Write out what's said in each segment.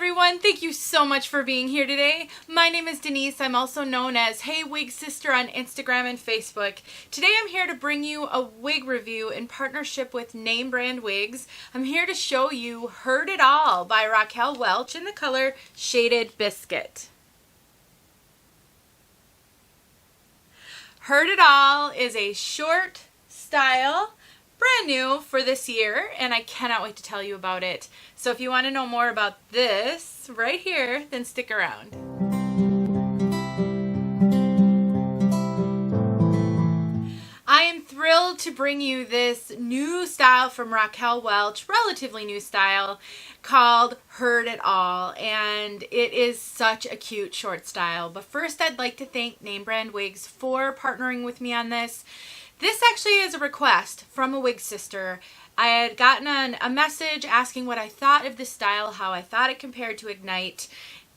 everyone, thank you so much for being here today. My name is Denise. I'm also known as heywigsister on Instagram and Facebook. Today I'm here to bring you a wig review in partnership with name brand wigs. I'm here to show you Heard It All by Raquel Welch in the color Shaded Biscuit. Heard It All is a short style, brand new for this year, and I cannot wait to tell you about it. So if you want to know more about this right here, then stick around. I am thrilled to bring you this new style from Raquel Welch, relatively new style, called Heard It All, and it is such a cute short style. But first, I'd like to thank Name Brand Wigs for partnering with me on this. This actually is a request from a wig sister. I had gotten a message asking what I thought of this style, how I thought it compared to Ignite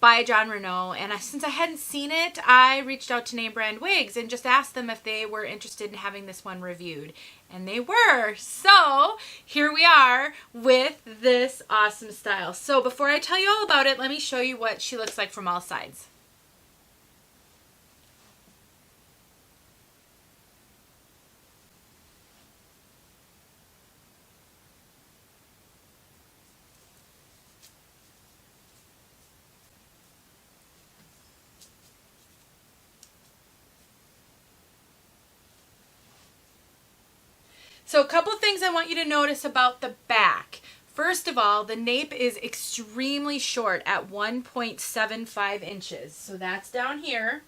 by Jon Renau, and since I hadn't seen it, I reached out to Name Brand Wigs and just asked them if they were interested in having this one reviewed, and they were. So here we are with this awesome style. So before I tell you all about it, let me show you what she looks like from all sides. So a couple things I want you to notice about the back. First of all, the nape is extremely short at 1.75 inches. So that's down here.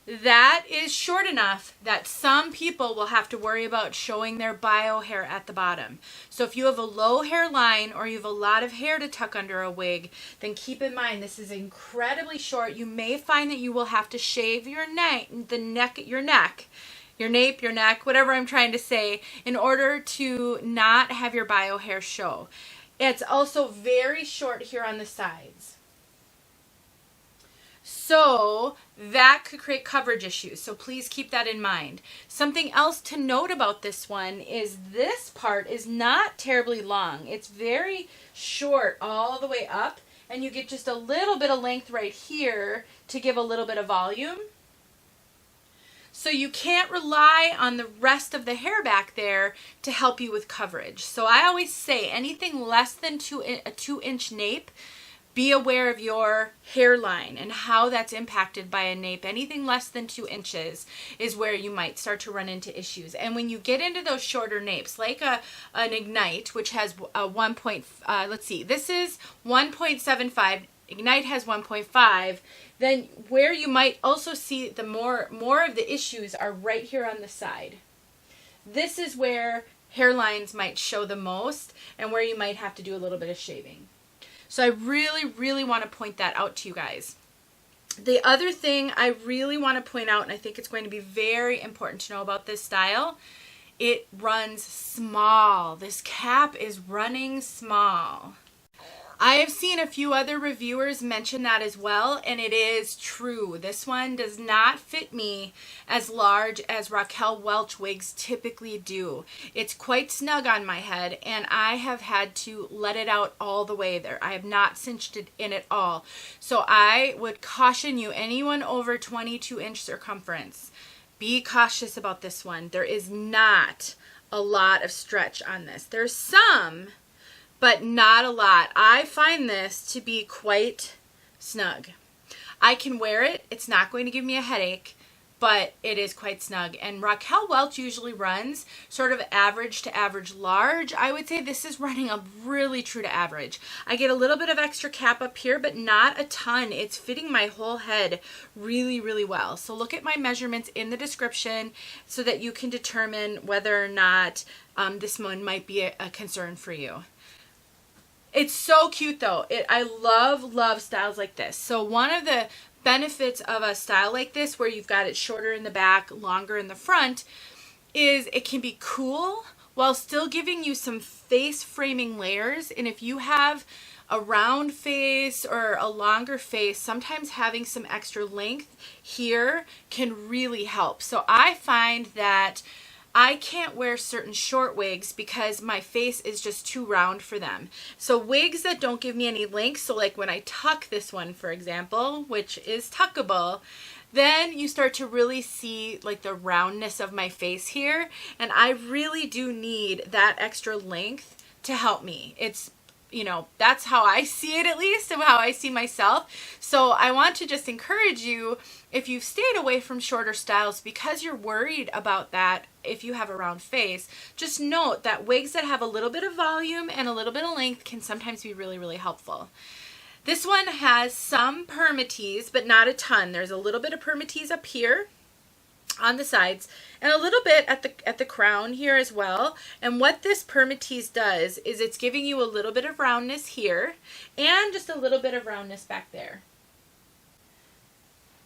That is short enough that some people will have to worry about showing their bio hair at the bottom. So if you have a low hairline or you have a lot of hair to tuck under a wig, then keep in mind this is incredibly short. You may find that you will have to shave your neck, your nape, your neck, whatever I'm trying to say, in order to not have your bio hair show. It's also very short here on the sides. So that could create coverage issues, so please keep that in mind. Something else to note about this one is this part is not terribly long. It's very short all the way up, and you get just a little bit of length right here to give a little bit of volume. So you can't rely on the rest of the hair back there to help you with coverage. So I always say anything less than a 2-inch nape, be aware of your hairline and how that's impacted by a nape. Anything less than 2 inches is where you might start to run into issues. And when you get into those shorter napes, like an Ignite, which has a this is 1.75, Ignite has 1.5, then where you might also see the more of the issues are right here on the side. This is where hairlines might show the most and where you might have to do a little bit of shaving. So I really want to point that out to you guys. The other thing I really want to point out, and I think it's going to be very important to know about this style, it runs small. This cap is running small. I have seen a few other reviewers mention that as well, and it is true. This one does not fit me as large as Raquel Welch wigs typically do. It's quite snug on my head, and I have had to let it out all the way there. I have not cinched it in at all. So I would caution you, anyone over 22-inch circumference, be cautious about this one. There is not a lot of stretch on this. There's some, but not a lot. I find this to be quite snug. I can wear it. It's not going to give me a headache, but it is quite snug. And Raquel Welch usually runs sort of average to average large. I would say this is running a really true to average. I get a little bit of extra cap up here, but not a ton. It's fitting my whole head really well. So look at my measurements in the description so that you can determine whether or not this one might be a concern for you. It's so cute though. I love styles like this. So one of the benefits of a style like this, where you've got it shorter in the back, longer in the front, is it can be cool while still giving you some face framing layers. And if you have a round face or a longer face, sometimes having some extra length here can really help. So I find that I can't wear certain short wigs because my face is just too round for them. So wigs that don't give me any length, so like when I tuck this one, for example, which is tuckable, then you start to really see like the roundness of my face here. And I really do need that extra length to help me. It's, you know, that's how I see it, at least, and how I see myself. So I want to just encourage you, if you've stayed away from shorter styles because you're worried about that, if you have a round face, just note that wigs that have a little bit of volume and a little bit of length can sometimes be really, really helpful. This one has some permatease, but not a ton. There's a little bit of permatease up here on the sides and a little bit at the crown here as well. And what this permatease does is it's giving you a little bit of roundness here and just a little bit of roundness back there.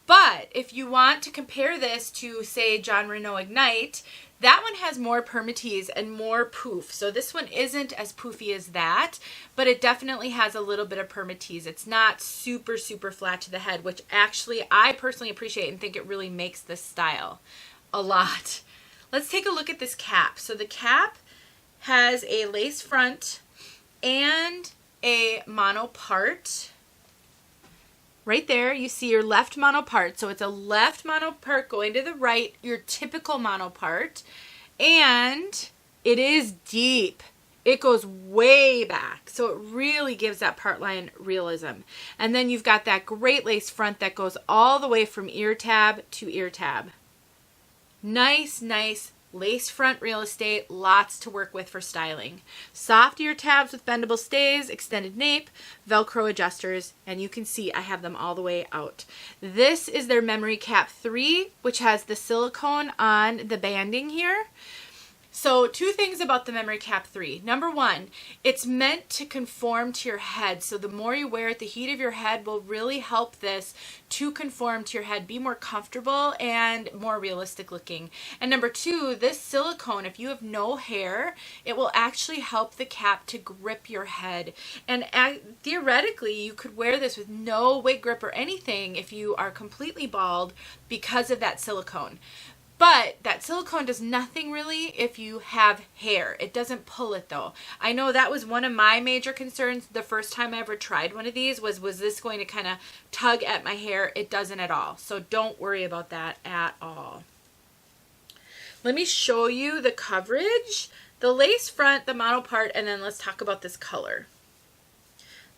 But if you want to compare this to, say, Jon Renau Ignite, that one has more permatease and more poof. So this one isn't as poofy as that, but it definitely has a little bit of permatease. It's not super, super flat to the head, which actually I personally appreciate and think it really makes this style a lot. Let's take a look at this cap. So the cap has a lace front and a mono part. Right there, you see your left mono part. So it's a left mono part going to the right, your typical mono part. And it is deep. It goes way back. So it really gives that part line realism. And then you've got that great lace front that goes all the way from ear tab to ear tab. Nice, nice lace front real estate, lots to work with for styling. Soft ear tabs with bendable stays, extended nape, Velcro adjusters, and you can see I have them all the way out. This is their Memory Cap 3, which has the silicone on the banding here. So 2 things about the Memory Cap 3. Number 1, it's meant to conform to your head. So the more you wear it, the heat of your head will really help this to conform to your head, be more comfortable and more realistic looking. And number 2, this silicone, if you have no hair, it will actually help the cap to grip your head. And theoretically, you could wear this with no wig grip or anything if you are completely bald because of that silicone. But that silicone does nothing really if you have hair. It doesn't pull it though. I know that was one of my major concerns the first time I ever tried one of these was this going to kind of tug at my hair? It doesn't at all. So don't worry about that at all. Let me show you the coverage, the lace front, the mono part, and then let's talk about this color.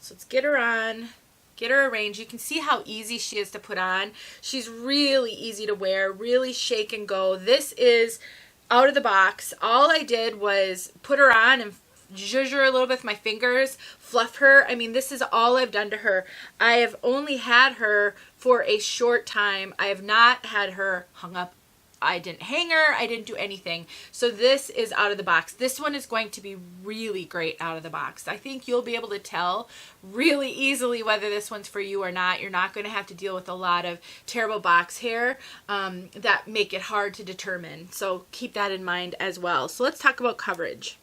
So let's get her on. Get her arranged. You can see how easy she is to put on. She's really easy to wear, really shake and go. This is out of the box. All I did was put her on and zhuzh her a little bit with my fingers, fluff her. I mean, this is all I've done to her. I have only had her for a short time. I have not had her hung up. I didn't hang her. I didn't do anything. So this is out of the box. This one is going to be really great out of the box. I think you'll be able to tell really easily whether this one's for you or not. You're not going to have to deal with a lot of terrible box hair that make it hard to determine. So keep that in mind as well. So let's talk about coverage.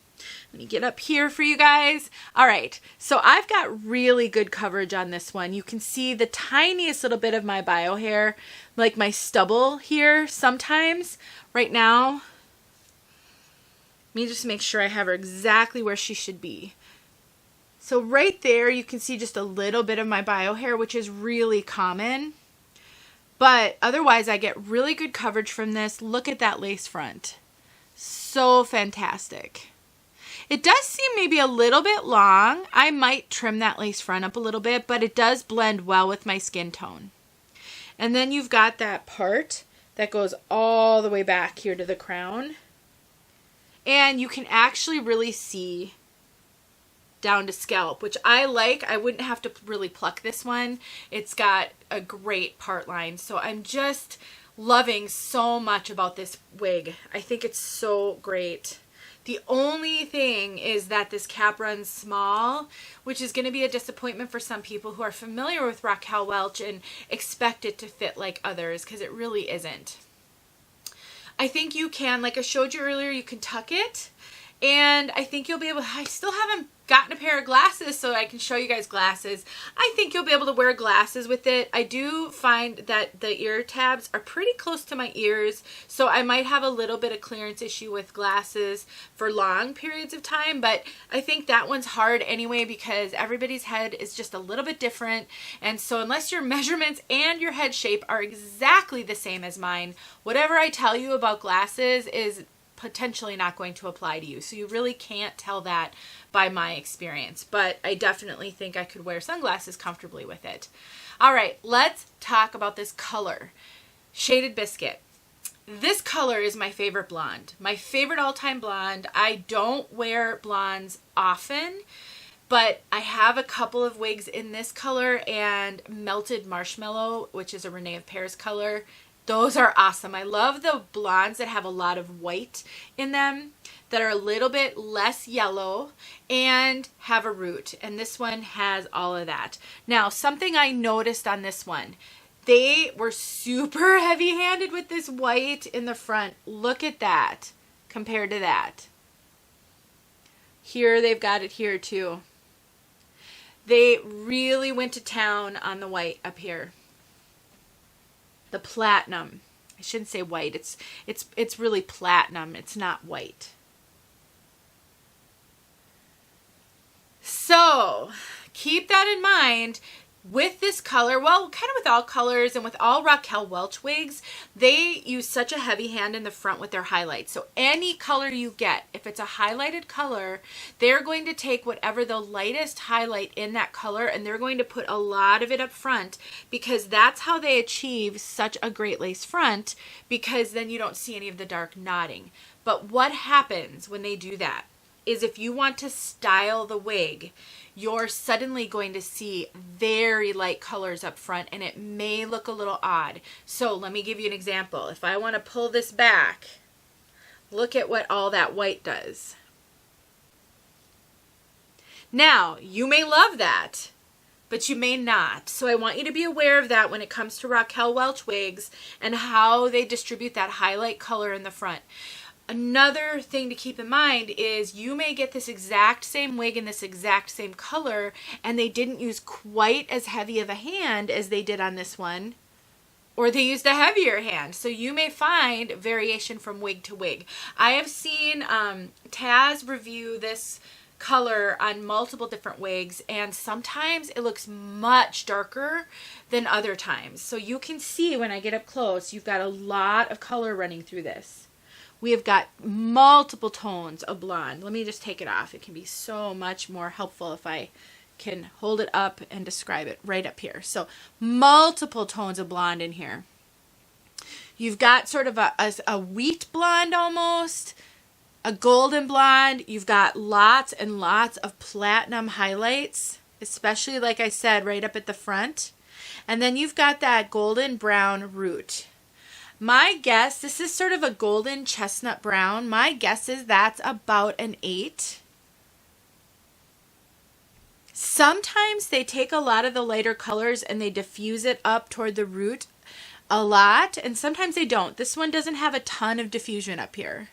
Let me get up here for you guys. All right, so I've got really good coverage on this one. You can see the tiniest little bit of my bio hair, like my stubble here sometimes. Right now, let me just make sure I have her exactly where she should be. So right there, you can see just a little bit of my bio hair, which is really common. But otherwise, I get really good coverage from this. Look at that lace front. So fantastic. It does seem maybe a little bit long. I might trim that lace front up a little bit, but it does blend well with my skin tone. And then you've got that part that goes all the way back here to the crown. And you can actually really see down to scalp, which I like. I wouldn't have to really pluck this one. It's got a great part line. So I'm just loving so much about this wig. I think it's so great. The only thing is that this cap runs small, which is going to be a disappointment for some people who are familiar with Raquel Welch and expect it to fit like others, because it really isn't. I think you can, like I showed you earlier, you can tuck it And I think you'll be able, I still haven't gotten a pair of glasses so I can show you guys glasses. I think you'll be able to wear glasses with it. I do find that the ear tabs are pretty close to my ears, so I might have a little bit of clearance issue with glasses for long periods of time, but I think that one's hard anyway because everybody's head is just a little bit different. And so unless your measurements and your head shape are exactly the same as mine, whatever I tell you about glasses is potentially not going to apply to you. So you really can't tell that by my experience, but I definitely think I could wear sunglasses comfortably with it. All right, let's talk about this color, Shaded Biscuit. This color is my favorite blonde, my favorite all-time blonde. I don't wear blondes often, but I have a couple of wigs in this color and Melted Marshmallow, which is a Renee of Pears color. Those are awesome. I love the blondes that have a lot of white in them, that are a little bit less yellow and have a root. And this one has all of that. Now, something I noticed on this one, they were super heavy-handed with this white in the front. Look at that compared to that. Here, they've got it here too. They really went to town on the white up here. The platinum. I shouldn't say white. It's really platinum. It's not white. So keep that in mind with this color. Well, kind of with all colors and with all Raquel Welch wigs, they use such a heavy hand in the front with their highlights. So any color you get, if it's a highlighted color, they're going to take whatever the lightest highlight in that color and they're going to put a lot of it up front, because that's how they achieve such a great lace front, because then you don't see any of the dark knotting. But what happens when they do that is if you want to style the wig, you're suddenly going to see very light colors up front and it may look a little odd. So let me give you an example. If I want to pull this back, look at what all that white does. Now, you may love that, but you may not. So I want you to be aware of that when it comes to Raquel Welch wigs and how they distribute that highlight color in the front. Another thing to keep in mind is you may get this exact same wig in this exact same color and they didn't use quite as heavy of a hand as they did on this one, or they used a heavier hand. So you may find variation from wig to wig. I have seen Taz review this color on multiple different wigs and sometimes it looks much darker than other times. So you can see when I get up close, you've got a lot of color running through this. We have got multiple tones of blonde. Let me just take it off. It can be so much more helpful if I can hold it up and describe it right up here. So multiple tones of blonde in here. You've got sort of a wheat blonde almost, a golden blonde. You've got lots and lots of platinum highlights, especially like I said, right up at the front. And then you've got that golden brown root. My guess, this is sort of a golden chestnut brown. My guess is that's about an 8. Sometimes they take a lot of the lighter colors and they diffuse it up toward the root a lot, and sometimes they don't. This one doesn't have a ton of diffusion up here.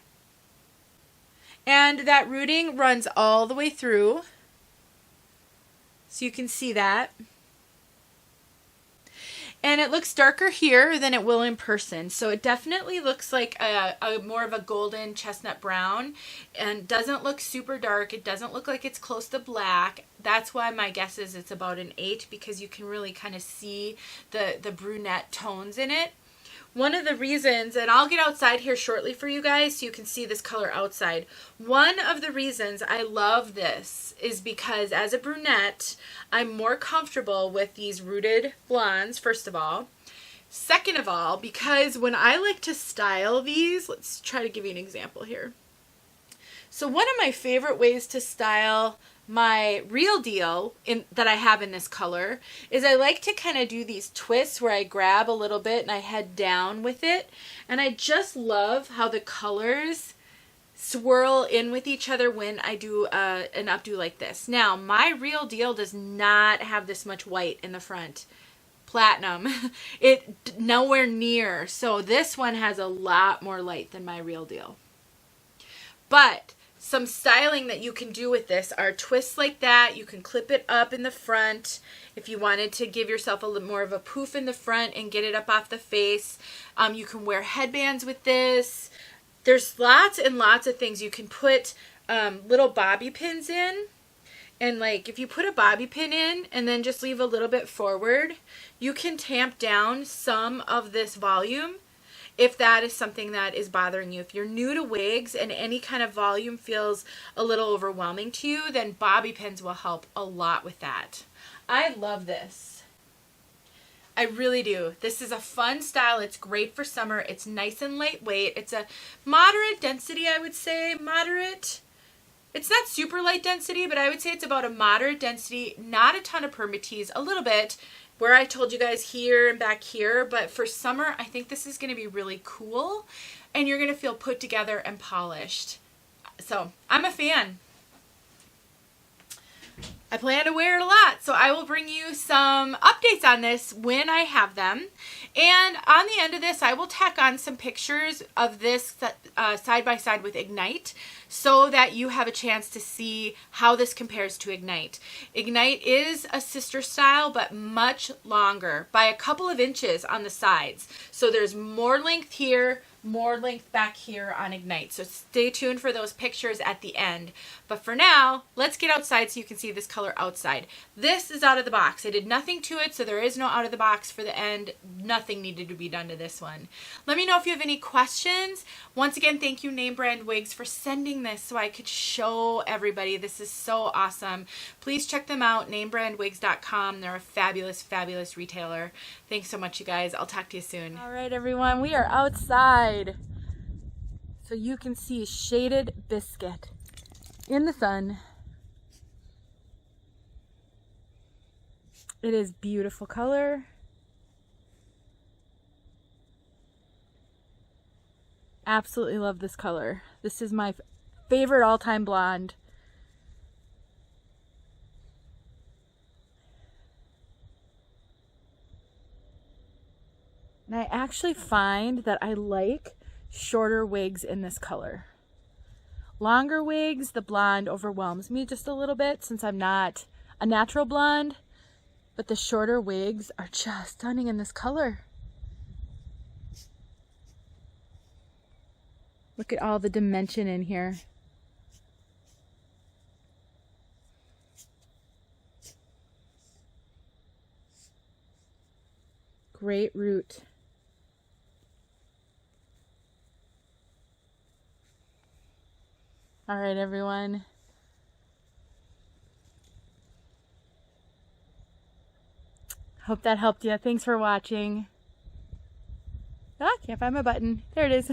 And that rooting runs all the way through, so you can see that. And it looks darker here than it will in person. So it definitely looks like a more of a golden chestnut brown and doesn't look super dark. It doesn't look like it's close to black. That's why my guess is it's about an 8, because you can really kind of see the brunette tones in it. One of the reasons, and I'll get outside here shortly for you guys so you can see this color outside. One of the reasons I love this is because as a brunette, I'm more comfortable with these rooted blondes, first of all. Second of all, because when I like to style these, let's try to give you an example here. So one of my favorite ways to style my Real Deal that I have in this color is I like to kind of do these twists where I grab a little bit and I head down with it, and I just love how the colors swirl in with each other when I do an updo like this. Now my Real Deal does not have this much white in the front, platinum, it nowhere near, so this one has a lot more light than my Real Deal. But Some styling that you can do with this are twists like that. You can clip it up in the front if you wanted to give yourself a little more of a poof in the front and get it up off the face. You can wear headbands with this. There's lots and lots of things. You can put little bobby pins in. And like if you put a bobby pin in and then just leave a little bit forward, you can tamp down some of this volume if that is something that is bothering you. If you're new to wigs and any kind of volume feels a little overwhelming to you, then bobby pins will help a lot with that. I love this. I really do. This is a fun style. It's great for summer. It's nice and lightweight. It's a moderate density, I would say. Moderate. It's not super light density, but I would say it's about a moderate density. Not a ton of permatease, a little bit, where I told you guys here and back here, but for summer, I think this is going to be really cool, and you're going to feel put together and polished. So I'm a fan. I plan to wear it a lot, so I will bring you some updates on this when I have them. And on the end of this, I will tack on some pictures of this side by side with Ignite so that you have a chance to see how this compares to Ignite. Ignite is a sister style, but much longer by a couple of inches on the sides. So there's more length here, more length back here on Ignite. So stay tuned for those pictures at the end. But for now, let's get outside so you can see this color outside. This is out of the box. I did nothing to it, so there is no out of the box for the end. Nothing needed to be done to this one. Let me know if you have any questions. Once again, thank you Name Brand Wigs for sending this so I could show everybody. This is so awesome. Please check them out, namebrandwigs.com. They're a fabulous, fabulous retailer. Thanks so much, you guys. I'll talk to you soon. All right, everyone, we are outside. So you can see shaded Biscuit in the sun. It is beautiful color. Absolutely love this color. This is my favorite all-time blonde. And I actually find that I like shorter wigs in this color. Longer wigs, the blonde overwhelms me just a little bit since I'm not a natural blonde, but the shorter wigs are just stunning in this color. Look at all the dimension in here. Great root. All right, everyone. Hope that helped you. Thanks for watching. Ah, can't find my button. There it is.